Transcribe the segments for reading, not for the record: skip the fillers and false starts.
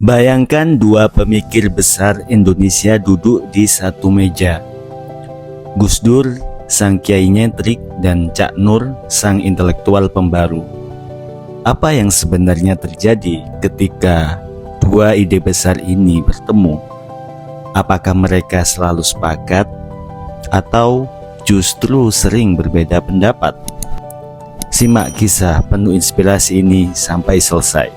Bayangkan dua pemikir besar Indonesia duduk di satu meja. Gus Dur, sang kiai nyentrik, dan Cak Nur, sang intelektual pembaru. Apa yang sebenarnya terjadi ketika dua ide besar ini bertemu? Apakah mereka selalu sepakat atau justru sering berbeda pendapat? Simak kisah penuh inspirasi ini sampai selesai.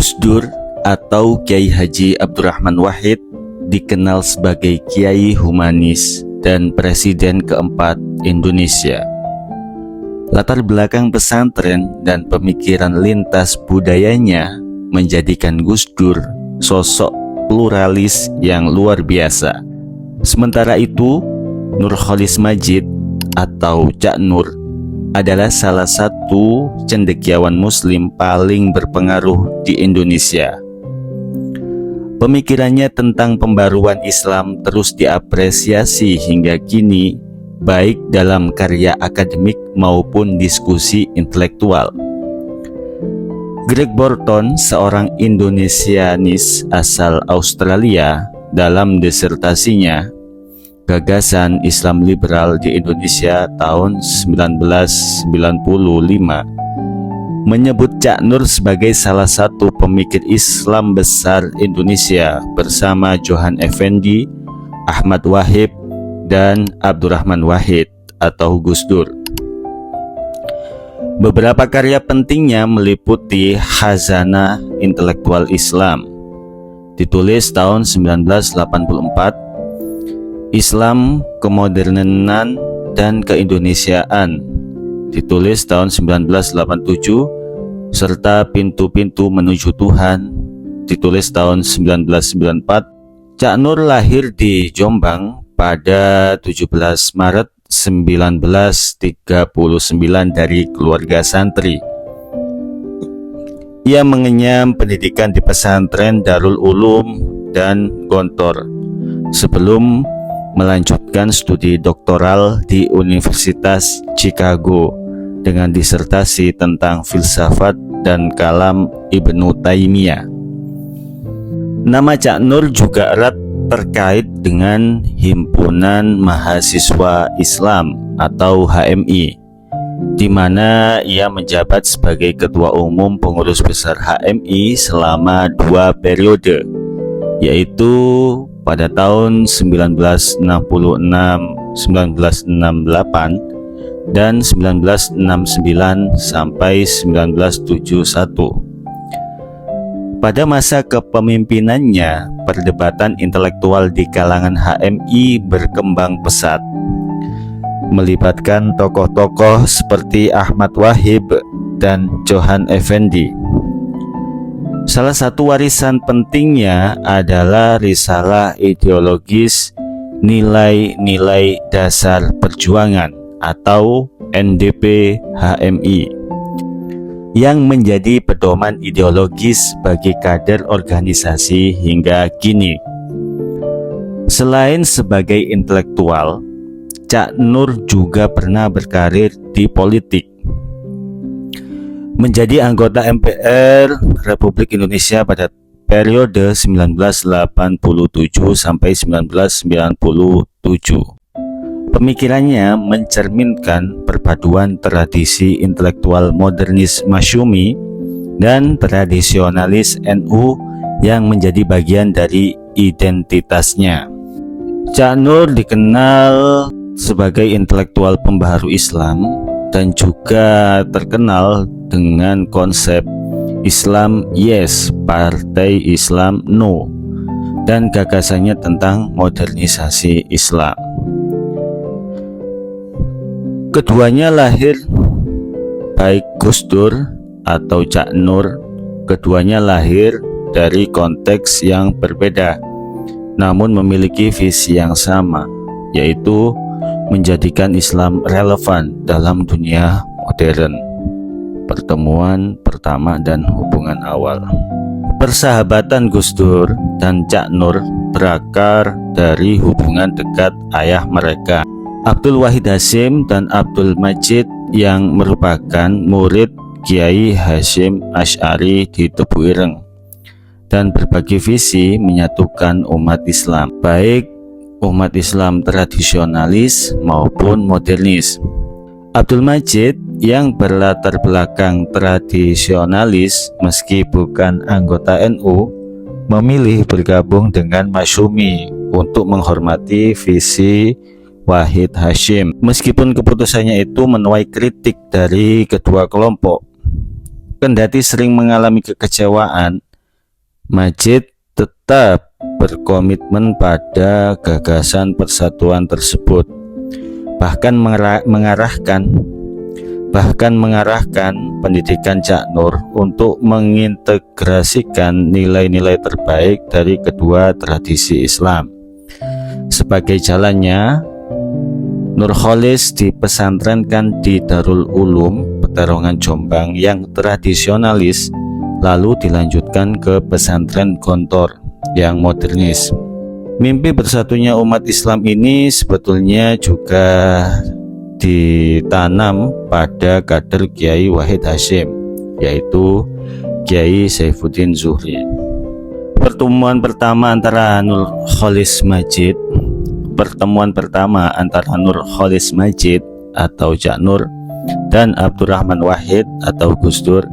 Gus Dur atau Kiai Haji Abdurrahman Wahid dikenal sebagai kiai humanis dan presiden keempat Indonesia. Latar belakang pesantren dan pemikiran lintas budayanya menjadikan Gus Dur sosok pluralis yang luar biasa. Sementara itu, Nurcholish Madjid atau Cak Nur adalah salah satu cendekiawan muslim paling berpengaruh di Indonesia. Pemikirannya tentang pembaruan Islam terus diapresiasi hingga kini, baik dalam karya akademik maupun diskusi intelektual. Greg Borton, seorang Indonesianis asal Australia, dalam disertasinya Gagasan Islam Liberal di Indonesia tahun 1995 menyebut Cak Nur sebagai salah satu pemikir Islam besar Indonesia bersama Johan Effendi, Ahmad Wahid, dan Abdurrahman Wahid atau Gus Dur. Beberapa karya pentingnya meliputi Khazanah Intelektual Islam, ditulis tahun 1984, Islam, Kemodernan, dan Keindonesiaan, ditulis tahun 1987, serta Pintu-Pintu Menuju Tuhan, ditulis tahun 1994. Cak Nur lahir di Jombang pada 17 Maret 1939 dari keluarga santri. Ia mengenyam pendidikan di pesantren Darul Ulum dan Gontor sebelum melanjutkan studi doktoral di Universitas Chicago dengan disertasi tentang filsafat dan kalam Ibnu Taimiyah. Nama Cak Nur juga erat terkait dengan Himpunan Mahasiswa Islam atau HMI, di mana ia menjabat sebagai Ketua Umum Pengurus Besar HMI selama 2 periode, yaitu pada tahun 1966, 1968, dan 1969 sampai 1971. Pada masa kepemimpinannya, perdebatan intelektual di kalangan HMI berkembang pesat, melibatkan tokoh-tokoh seperti Ahmad Wahid dan Johan Effendi. Salah satu warisan pentingnya adalah risalah ideologis Nilai-Nilai Dasar Perjuangan atau NDP HMI yang menjadi pedoman ideologis bagi kader organisasi hingga kini. Selain sebagai intelektual, Cak Nur juga pernah berkarir di politik. Menjadi anggota MPR Republik Indonesia pada periode 1987 sampai 1997. Pemikirannya mencerminkan perpaduan tradisi intelektual modernis Masyumi dan tradisionalis NU yang menjadi bagian dari identitasnya. Cak Nur dikenal sebagai intelektual pembaharu Islam dan juga terkenal dengan konsep Islam Yes, Partai Islam No, dan gagasannya tentang modernisasi Islam. Keduanya lahir, baik Gus Dur atau Cak Nur, keduanya lahir dari konteks yang berbeda, namun memiliki visi yang sama, yaitu menjadikan Islam relevan dalam dunia modern. Pertemuan pertama dan hubungan awal. Persahabatan Gus Dur dan Cak Nur berakar dari hubungan dekat ayah mereka, Abdul Wahid Hasyim dan Abdul Majid, yang merupakan murid Kiai Hasyim Asy'ari di Tebu Ireng, dan berbagi visi menyatukan umat Islam, baik umat Islam tradisionalis maupun modernis. Abdul Majid yang berlatar belakang tradisionalis meski bukan anggota NU, memilih bergabung dengan Masyumi untuk menghormati visi Wahid Hasyim. Meskipun keputusannya itu menuai kritik dari kedua kelompok, kendati sering mengalami kekecewaan, Majid tetap berkomitmen pada gagasan persatuan tersebut, bahkan mengarahkan pendidikan Cak Nur untuk mengintegrasikan nilai-nilai terbaik dari kedua tradisi Islam. Sebagai jalannya, Nurcholish dipesantrenkan di Darul Ulum Peterongan Jombang yang tradisionalis, lalu dilanjutkan ke pesantren Gontor yang modernis. Mimpi bersatunya umat Islam ini sebetulnya juga ditanam pada kader Kiai Wahid Hasyim, yaitu Kiai Saifuddin Zuhri. Pertemuan pertama antara Nurcholish Majid atau Cak Nur dan Abdurrahman Wahid atau Gus Dur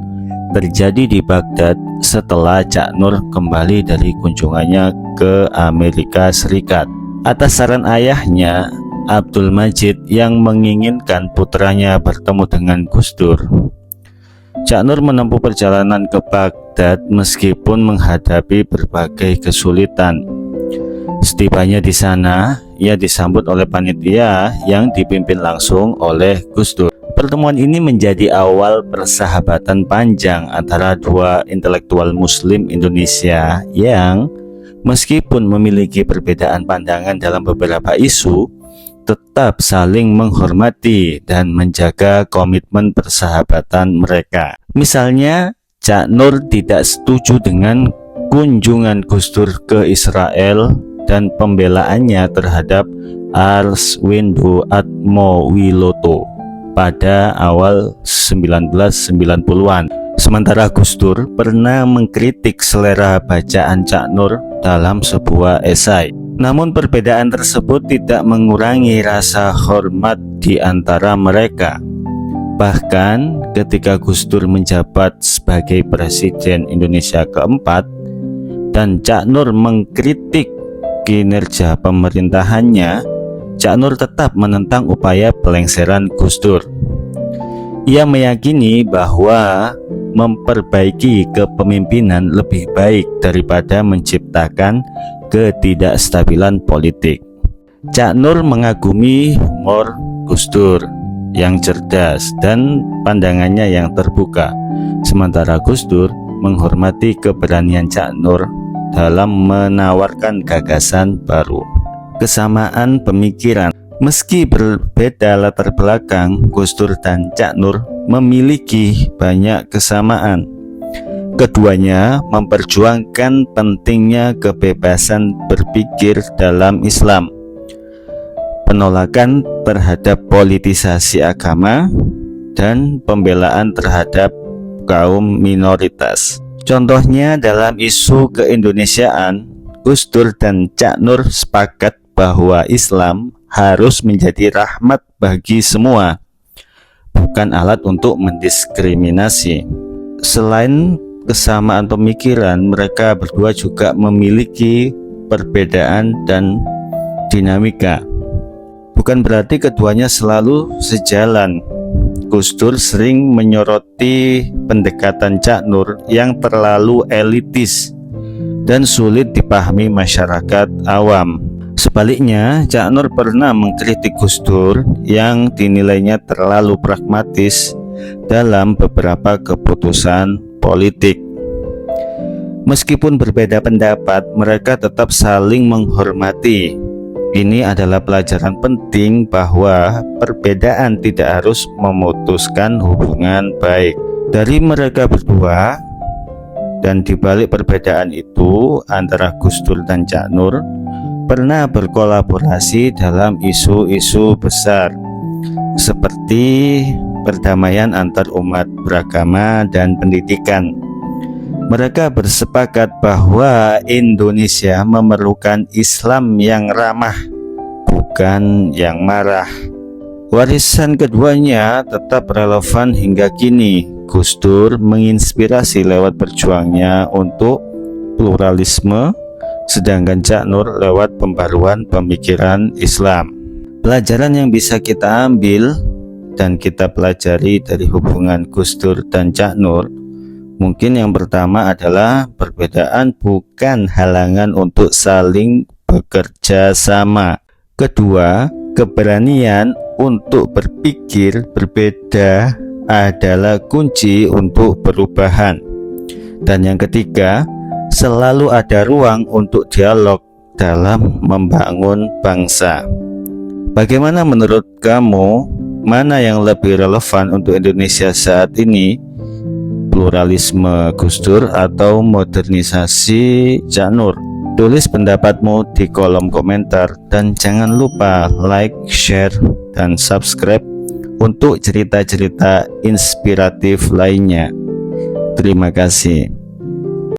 terjadi di Baghdad setelah Cak Nur kembali dari kunjungannya ke Amerika Serikat. Atas saran ayahnya, Abdul Majid, yang menginginkan putranya bertemu dengan Gus Dur, Cak Nur menempuh perjalanan ke Baghdad meskipun menghadapi berbagai kesulitan. Setibanya di sana, ia disambut oleh panitia yang dipimpin langsung oleh Gus Dur. Pertemuan ini menjadi awal persahabatan panjang antara dua intelektual Muslim Indonesia yang meskipun memiliki perbedaan pandangan dalam beberapa isu, tetap saling menghormati dan menjaga komitmen persahabatan mereka. Misalnya, Cak Nur tidak setuju dengan kunjungan Gus Dur ke Israel dan pembelaannya terhadap Arswendo Atmowiloto pada awal 1990-an. Sementara Gus Dur pernah mengkritik selera bacaan Cak Nur dalam sebuah esai. Namun perbedaan tersebut tidak mengurangi rasa hormat di antara mereka. Bahkan ketika Gus Dur menjabat sebagai Presiden Indonesia keempat dan Cak Nur mengkritik kinerja pemerintahannya, Cak Nur tetap menentang upaya pelengseran Gus Dur. Ia meyakini bahwa memperbaiki kepemimpinan lebih baik daripada menciptakan ketidakstabilan politik. Cak Nur mengagumi humor Gus Dur yang cerdas dan pandangannya yang terbuka, sementara Gus Dur menghormati keberanian Cak Nur dalam menawarkan gagasan baru. Kesamaan pemikiran. Meski berbeda latar belakang, Gus Dur dan Cak Nur memiliki banyak kesamaan. Keduanya memperjuangkan pentingnya kebebasan berpikir dalam Islam, penolakan terhadap politisasi agama, dan pembelaan terhadap kaum minoritas. Contohnya dalam isu keindonesiaan, Gus Dur dan Cak Nur sepakat bahwa Islam harus menjadi rahmat bagi semua, bukan alat untuk mendiskriminasi. Selain kesamaan pemikiran, mereka berdua juga memiliki perbedaan dan dinamika. Bukan berarti keduanya selalu sejalan. Gus Dur sering menyoroti pendekatan Cak Nur yang terlalu elitis dan sulit dipahami masyarakat awam. Sebaliknya, Cak Nur pernah mengkritik Gus Dur yang dinilainya terlalu pragmatis dalam beberapa keputusan politik. Meskipun berbeda pendapat, mereka tetap saling menghormati. Ini adalah pelajaran penting bahwa perbedaan tidak harus memutuskan hubungan baik. Dari mereka berdua, Dan di balik perbedaan itu antara Gus Dur dan Cak Nur pernah berkolaborasi dalam isu-isu besar seperti perdamaian antar umat beragama dan pendidikan. Mereka bersepakat bahwa Indonesia memerlukan Islam yang ramah, bukan yang marah. Warisan keduanya tetap relevan hingga kini. Gus Dur menginspirasi lewat berjuangnya untuk pluralisme, sedangkan Cak Nur lewat pembaruan pemikiran Islam. Pelajaran yang bisa kita ambil dan kita pelajari dari hubungan Gus Dur dan Cak Nur, mungkin yang pertama adalah perbedaan bukan halangan untuk saling bekerja sama. Kedua, keberanian untuk berpikir berbeda adalah kunci untuk perubahan. Dan yang ketiga, selalu ada ruang untuk dialog dalam membangun bangsa. Bagaimana menurut kamu, mana yang lebih relevan untuk Indonesia saat ini? Pluralisme Gus Dur atau modernisasi Cak Nur? Tulis pendapatmu di kolom komentar dan jangan lupa like, share, dan subscribe untuk cerita-cerita inspiratif lainnya. Terima kasih.